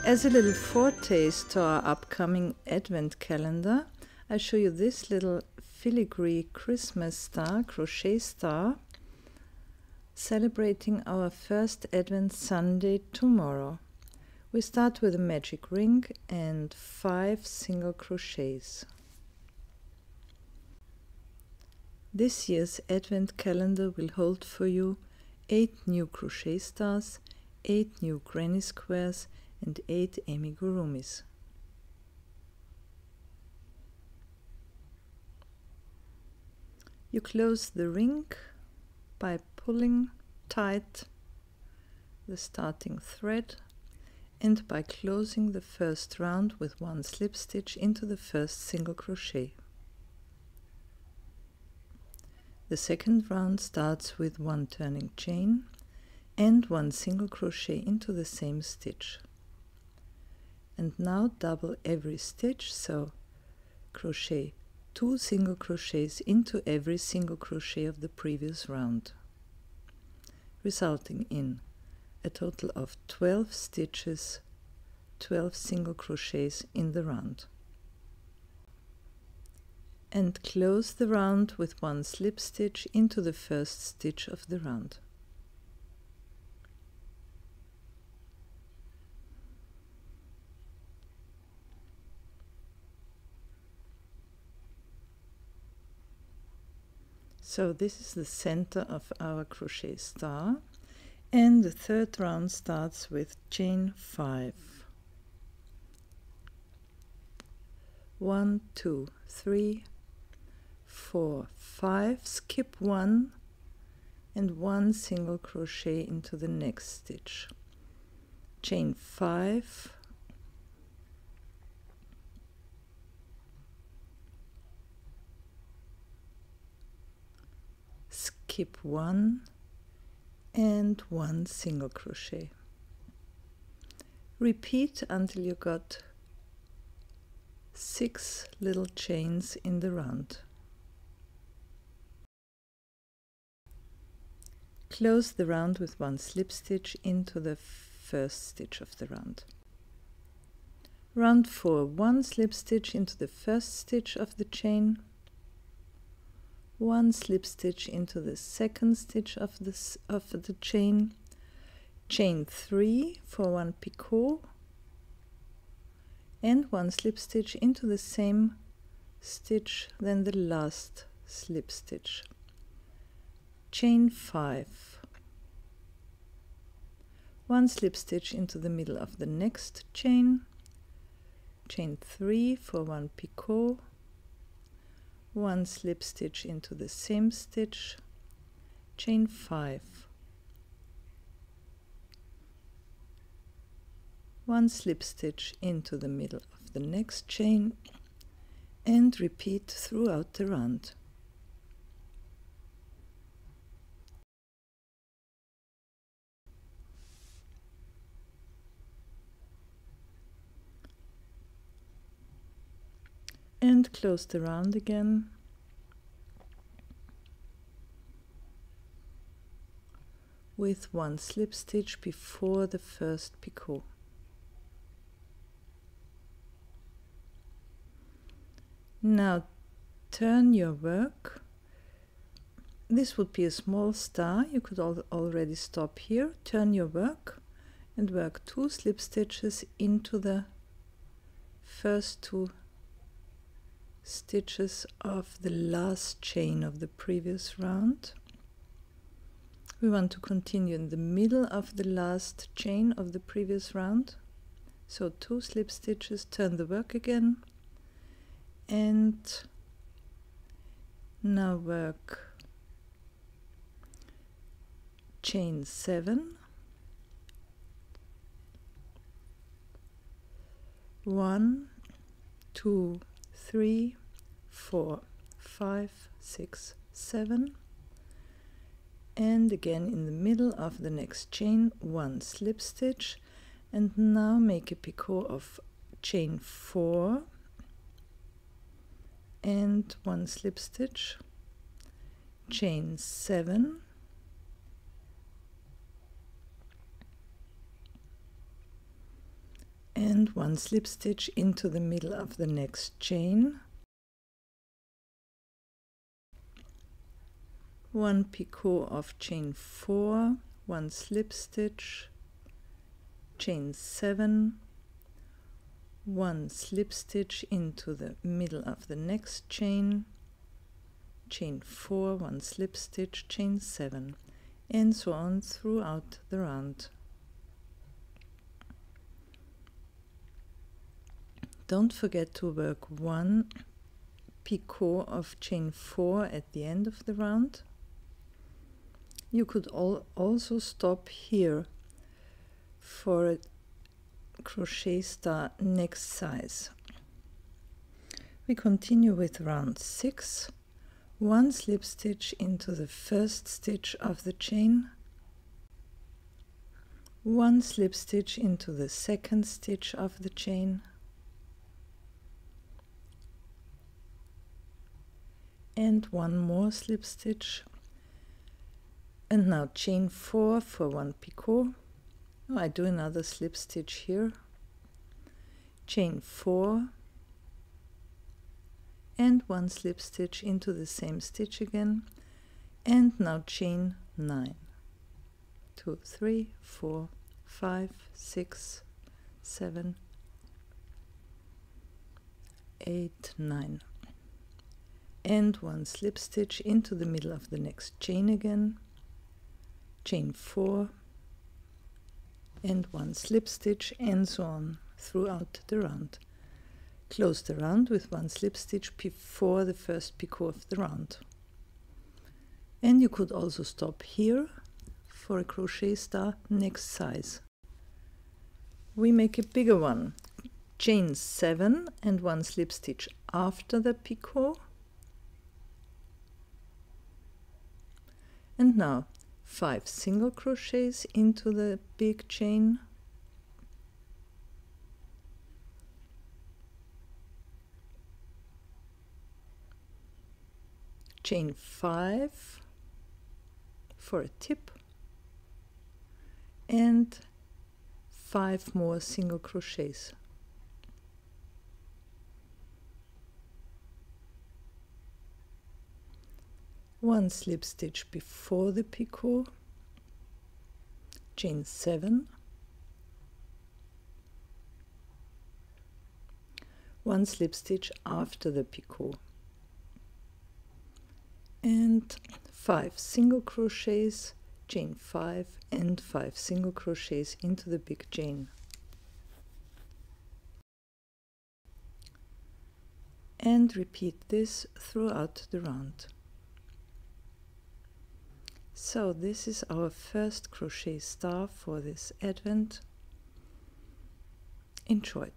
As a little foretaste to our upcoming advent calendar, I show you this little filigree Christmas star, crochet star, celebrating our first Advent Sunday tomorrow. We start with a magic ring and 5 single crochets. This year's Advent calendar will hold for you 8 new crochet stars, 8 new granny squares and 8 amigurumis. You close the ring by pulling tight the starting thread and by closing the first round with 1 slip stitch into the first single crochet. The second round starts with 1 turning chain and 1 single crochet into the same stitch. And now double every stitch, so crochet 2 single crochets into every single crochet of the previous round, resulting in a total of 12 stitches, 12 single crochets in the round. And close the round with 1 slip stitch into the first stitch of the round. So this is the center of our crochet star, and the third round starts with chain 5. 1, 2, 3, 4, 5, skip 1 and 1 single crochet into the next stitch. Chain 5, skip 1 and 1 single crochet. Repeat until you got 6 little chains in the round. Close the round with 1 slip stitch into the first stitch of the round. Round 4, 1 slip stitch into the first stitch of the chain, 1 slip stitch into the second stitch of the chain, chain 3 for 1 picot, and 1 slip stitch into the same stitch, then the last slip stitch. Chain 5, 1 slip stitch into the middle of the next chain, chain 3 for 1 picot, 1 slip stitch into the same stitch, chain 5, 1 slip stitch into the middle of the next chain, and repeat throughout the round. And close the round again. With 1 slip stitch before the first picot. Now turn your work. This would be a small star. You could already stop here. Turn your work and work 2 slip stitches into the first 2 stitches of the last chain of the previous round. We want to continue in the middle of the last chain of the previous round. So 2 slip stitches, turn the work again, and now work chain 7, 1, 2, 3, 4, 5, 6, 7, and again in the middle of the next chain 1 slip stitch, and now make a picot of chain 4 and 1 slip stitch, chain 7, and 1 slip stitch into the middle of the next chain, 1 picot of chain 4, 1 slip stitch, chain 7, 1 slip stitch into the middle of the next chain, chain 4, 1 slip stitch, chain 7, and so on throughout the round. Don't forget to work 1 picot of chain 4 at the end of the round. You could also stop here for a crochet star next size. We continue with round 6. 1 slip stitch into the first stitch of the chain, 1 slip stitch into the second stitch of the chain, and 1 more slip stitch, and now chain 4 for 1 picot. Oh, I do another slip stitch here, chain 4, and 1 slip stitch into the same stitch again, and now chain 9. 2, 3, 4, 5, 6, 7, 8, 9. And 1 slip stitch into the middle of the next chain again, chain 4, and 1 slip stitch, and so on throughout the round. Close the round with 1 slip stitch before the first picot of the round. And you could also stop here for a crochet star next size. We make a bigger one. Chain 7 and 1 slip stitch after the picot. And now 5 single crochets into the big chain, chain 5 for a tip, and 5 more single crochets. One slip stitch before the picot, chain 7, 1 slip stitch after the picot, and 5 single crochets, chain 5, and 5 single crochets into the big chain. And repeat this throughout the round. So this is our first crochet star for this Advent. Enjoy.